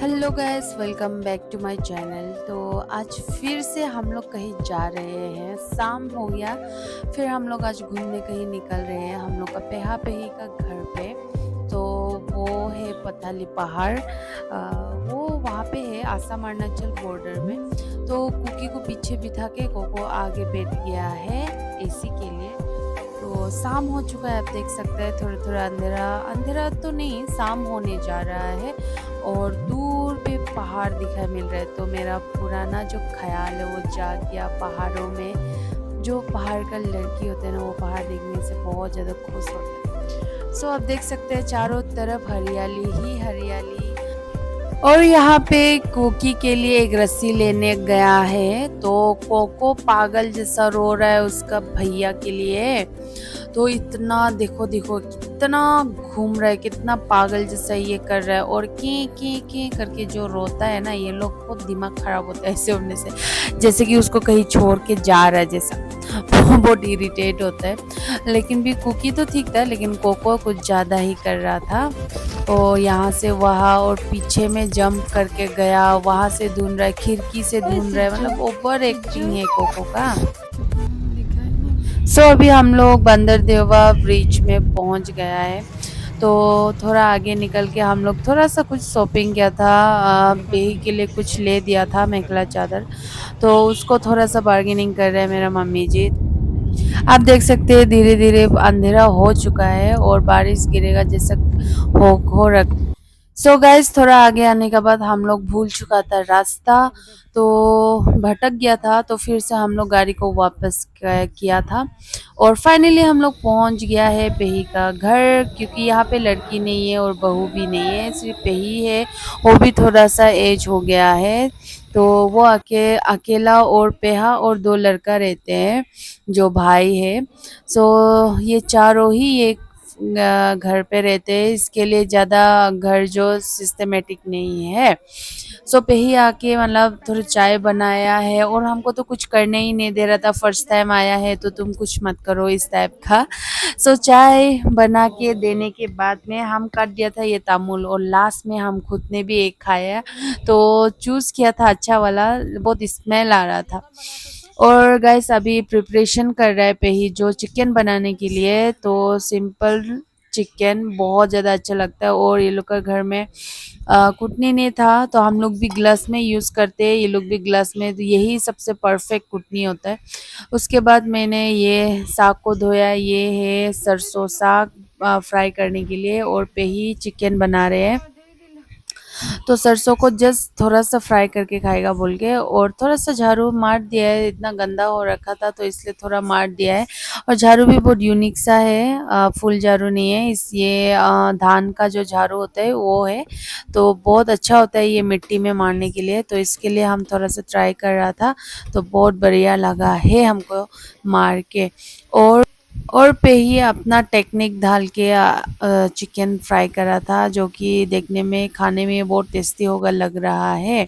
Hello guys, welcome back to my channel. तो आज फिर से हम लोग कहीं जा रहे हैं। शाम हो गया, फिर हम लोग आज घूमने कहीं निकल रहे हैं। हम लोग का पेहा पेही का घर पे, तो वो है पथाली पहाड़। वो वहाँ पे है आसाम अरुणाचल बॉर्डर में। तो कुकी को पीछे बिठा के कोको आगे बैठ गया है एसी के लिए। तो शाम हो चुका है, आप देख सकते हैं। थोड़ा थोड़ा अंधेरा अंधेरा तो नहीं, शाम होने जा रहा है और दूर पे पहाड़ दिखाई मिल रहा है। तो मेरा पुराना जो ख्याल है वो जाग गया। पहाड़ों में जो पहाड़ का लड़की होते हैं ना, वो पहाड़ देखने से बहुत ज़्यादा खुश होते हैं। सो आप देख सकते हैं चारों तरफ हरियाली ही हरियाली। और यहाँ पे कोकी के लिए एक रस्सी लेने गया है, तो कोको पागल जैसा रो रहा है उसका भैया के लिए। तो इतना देखो देखो कितना घूम रहा है, कितना पागल जैसा ये कर रहा है। और की करके जो रोता है ना, ये लोग को दिमाग खराब होता है ऐसे होने से, जैसे कि उसको कहीं छोड़ के जा रहा है जैसा। बहुत इरिटेट होता है। लेकिन भी कुकी तो ठीक था, लेकिन कोको कुछ ज़्यादा ही कर रहा था। और यहाँ से वहाँ और पीछे में जंप करके गया, वहाँ से ढूंढ रहा है, खिड़की से ढूंढ रहा है। मतलब ओवर एक्टिंग है कोको का। सो अभी हम लोग बंदरदेवा ब्रिज में पहुंच गया है। तो थोड़ा आगे निकल के हम लोग थोड़ा सा कुछ शॉपिंग किया था। बेही के लिए कुछ ले दिया था, मेखला चादर। तो उसको थोड़ा सा बार्गेनिंग कर रहे हैं मेरा मम्मी जी। आप देख सकते हैं धीरे धीरे अंधेरा हो चुका है और बारिश गिरेगा जैसा हो रख। सो गाइस, थोड़ा आगे आने के बाद हम लोग भूल चुका था रास्ता, तो भटक गया था। तो फिर से हम लोग गाड़ी को वापस किया था और फाइनली हम लोग पहुंच गया है पेही का घर। क्योंकि यहाँ पे लड़की नहीं है और बहू भी नहीं है, सिर्फ पेही है। वो भी थोड़ा सा एज हो गया है, तो वो अकेला और पेहा और दो लड़का रहते हैं जो भाई है। सो ये चारों ही एक घर पे रहते हैं। इसके लिए ज़्यादा घर जो सिस्टमेटिक नहीं है। सो पे ही आके मतलब थोड़ा चाय बनाया है और हमको तो कुछ करने ही नहीं दे रहा था। फर्स्ट टाइम आया है तो तुम कुछ मत करो इस टाइप का। सो चाय बना के देने के बाद में हम काट दिया था ये तामुल, और लास्ट में हम खुद ने भी एक खाया। तो चूज़ किया था अच्छा वाला, बहुत स्मेल आ रहा था। और गाइस अभी प्रिपरेशन कर रहा है पे ही जो चिकन बनाने के लिए। तो सिंपल चिकन बहुत ज़्यादा अच्छा लगता है। और ये लोग का घर में कुटनी नहीं था, तो हम लोग भी ग्लास में यूज़ करते हैं, ये लोग भी ग्लास में। तो यही सबसे परफेक्ट कुटनी होता है। उसके बाद मैंने ये साग को धोया। ये है सरसों साग फ्राई करने के लिए, और पे ही चिकन बना रहे हैं। तो सरसों को जस्ट थोड़ा सा फ्राई करके खाएगा बोल के, और थोड़ा सा झाड़ू मार दिया है। इतना गंदा हो रखा था तो इसलिए थोड़ा मार दिया है। और झाड़ू भी बहुत यूनिक सा है, फुल झाड़ू नहीं है। इस ये धान का जो झाड़ू होता है वो है। तो बहुत अच्छा होता है ये मिट्टी में मारने के लिए। तो इसके लिए हम थोड़ा सा ट्राई कर रहा था, तो बहुत बढ़िया लगा है हमको मार के। और पे ही अपना टेक्निक ढाल के चिकन फ्राई करा था, जो कि देखने में खाने में बहुत टेस्टी होगा लग रहा है।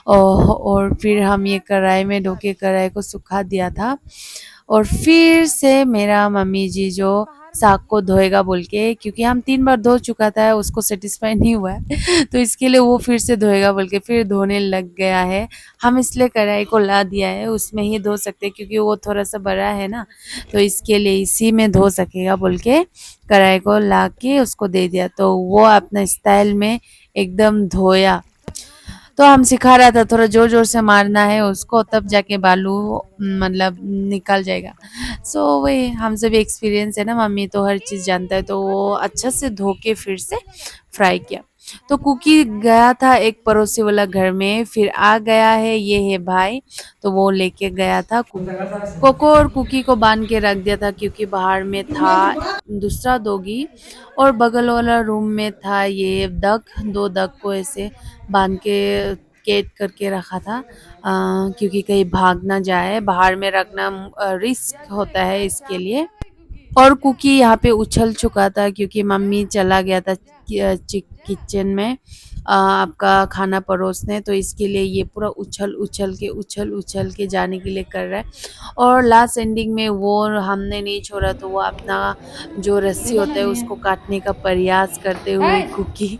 और फिर हम ये कढ़ाई में धो के कढ़ाई को सुखा दिया था। और फिर से मेरा मम्मी जी जो साग को धोएगा बोल के, क्योंकि हम 3 बार धो चुका था, उसको सेटिस्फाई नहीं हुआ है तो इसके लिए वो फिर से धोएगा बोल के फिर धोने लग गया है। हम इसलिए कढ़ाई को ला दिया है, उसमें ही धो सकते हैं क्योंकि वो थोड़ा सा बड़ा है ना। तो इसके लिए इसी में धो सकेगा बोल के कढ़ाई को ला के उसको दे दिया। तो वो अपना स्टाइल में एकदम धोया। तो हम सिखा रहा था थोड़ा जोर जोर से मारना है उसको, तब जाके बालू मतलब निकल जाएगा। सो वही हमसे भी एक्सपीरियंस है ना, मम्मी तो हर चीज़ जानता है। तो वो अच्छा से धो के फिर से फ्राई किया। तो कुकी गया था एक पड़ोसी वाला घर में, फिर आ गया है, ये है भाई। तो वो लेके गया था कोको और कुकी को बांध के रख दिया था, क्योंकि बाहर में था दूसरा डॉगी। और बगल वाला रूम में था ये डक। दो डक को ऐसे बांध के कैद करके रखा था, क्योंकि कहीं भाग ना जाए। बाहर में रखना रिस्क होता है इसके लिए। और कुकी यहाँ पे उछल चुका था, क्योंकि मम्मी चला गया था किचन में आपका खाना परोसने। तो इसके लिए ये पूरा उछल उछल के जाने के लिए कर रहा है। और लास्ट एंडिंग में वो हमने नहीं छोड़ा, तो वो अपना जो रस्सी होता है उसको काटने का प्रयास करते हुए कुकी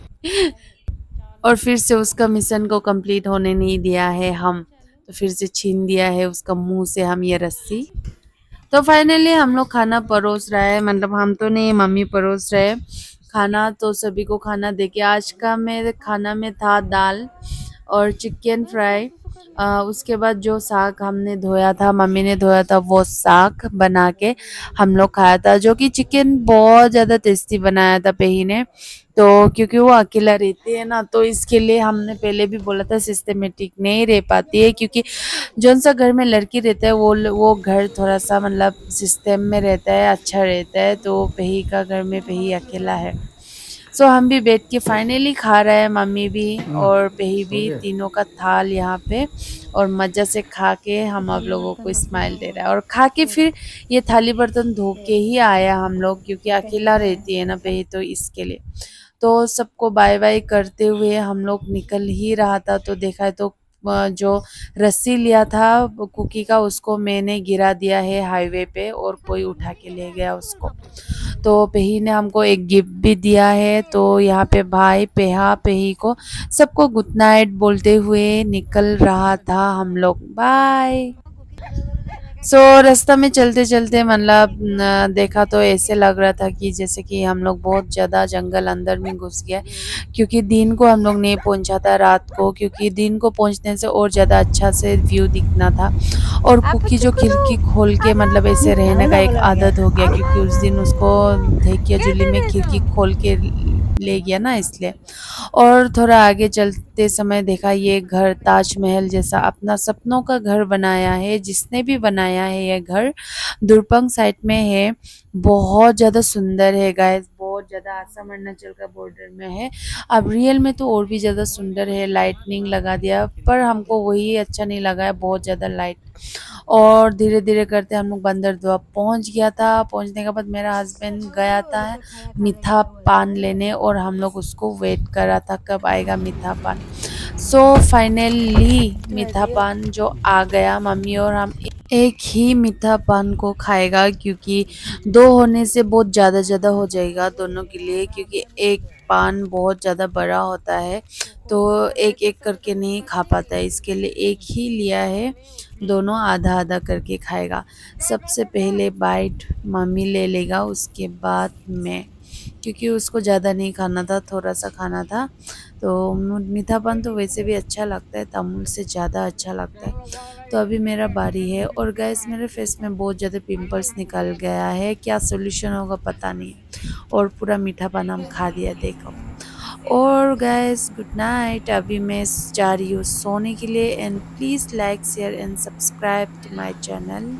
और फिर से उसका मिशन को कंप्लीट होने नहीं दिया है हम, तो फिर से छीन दिया है उसका मुँह से हम ये रस्सी। तो फाइनली हम लोग खाना परोस रहा है, मतलब हम तो नहीं, मम्मी परोस रहे हैं खाना। तो सभी को खाना देके आज का मेरे खाना में था दाल और चिकन फ्राई। उसके बाद जो साग हमने धोया था, मम्मी ने धोया था, वो साग बना के हम लोग खाया था, जो कि चिकन बहुत ज़्यादा टेस्टी बनाया था पेही ने। तो क्योंकि वो अकेला रहती है ना, तो इसके लिए हमने पहले भी बोला था सिस्टमेटिक नहीं रह पाती है, क्योंकि जौन सा घर में लड़की रहता है वो घर थोड़ा सा मतलब सिस्टम में रहता है, अच्छा रहता है। तो पेही का घर में पेही अकेला है। सो हम भी बैठ के फाइनली खा रहे हैं, मम्मी भी और पेही भी, तीनों का थाल यहाँ पे। और मज़ा से खा के हम आप लोगों को स्माइल दे रहा है, और खा के फिर ये थाली बर्तन धो के ही आया हम लोग, क्योंकि अकेला रहती है ना पेही, तो इसके लिए। तो सबको बाय बाय करते हुए हम लोग निकल ही रहा था, तो देखा है तो जो रस्सी लिया था कुकी का, उसको मैंने गिरा दिया है हाईवे पे, और कोई उठा के ले गया उसको। तो पेही ने हमको एक गिफ्ट भी दिया है। तो यहाँ पे भाई पेहा पेही को सबको गुड नाइट बोलते हुए निकल रहा था हम लोग। बाय। सो रास्ता में चलते-चलते मतलब देखा तो ऐसे लग रहा था कि जैसे कि हम लोग बहुत ज़्यादा जंगल अंदर में घुस गए, क्योंकि दिन को हम लोग नहीं पहुंचा था, रात को, क्योंकि दिन को पहुंचने से और ज़्यादा अच्छा से व्यू दिखना था। और कुकी जो खिड़की खोल के मतलब ऐसे रहने का एक आदत हो गया, क्योंकि उस दिन उसको धेकिया जुली में खिड़की खोल के ले गया ना, इसलिए। और थोड़ा आगे चलते समय देखा ये घर ताजमहल जैसा अपना सपनों का घर बनाया है, जिसने भी बनाया है ये घर दुरपंग साइड में है। बहुत ज़्यादा सुंदर है गाइस, बहुत ज़्यादा। आसाम अरुणाचल का बॉर्डर में है। अब रियल में तो और भी ज़्यादा सुंदर है, लाइटनिंग लगा दिया, पर हमको वही अच्छा नहीं लगा है, बहुत ज़्यादा लाइट। और धीरे धीरे करते हम लोग बंदरदुआ पहुंच गया था। पहुंचने के बाद मेरा हस्बैंड गया था मीठा पान लेने, और हम लोग उसको वेट कर रहा था कब आएगा मीठा पान। सो फाइनली मीठा पान जो आ गया, मम्मी और हम एक ही मीठा पान को खाएगा, क्योंकि दो होने से बहुत ज़्यादा ज़्यादा हो जाएगा दोनों के लिए, क्योंकि एक पान बहुत ज़्यादा बड़ा होता है, तो एक एक करके नहीं खा पाता है, इसके लिए एक ही लिया है। दोनों आधा आधा करके खाएगा। सबसे पहले बाइट मम्मी ले लेगा, उसके बाद मैं, क्योंकि उसको ज़्यादा नहीं खाना था, थोड़ा सा खाना था। तो मीठापन तो वैसे भी अच्छा लगता है, तमुल से ज़्यादा अच्छा लगता है। तो अभी मेरा बारी है, और गैस मेरे फेस में बहुत ज़्यादा पिंपल्स निकल गया है, क्या सोल्यूशन होगा पता नहीं। और पूरा मीठापन हम खा दिया, देखो। और गैस गुड नाइट, अभी मैं जा रही हूँ सोने के लिए। And please like share and subscribe to my channel.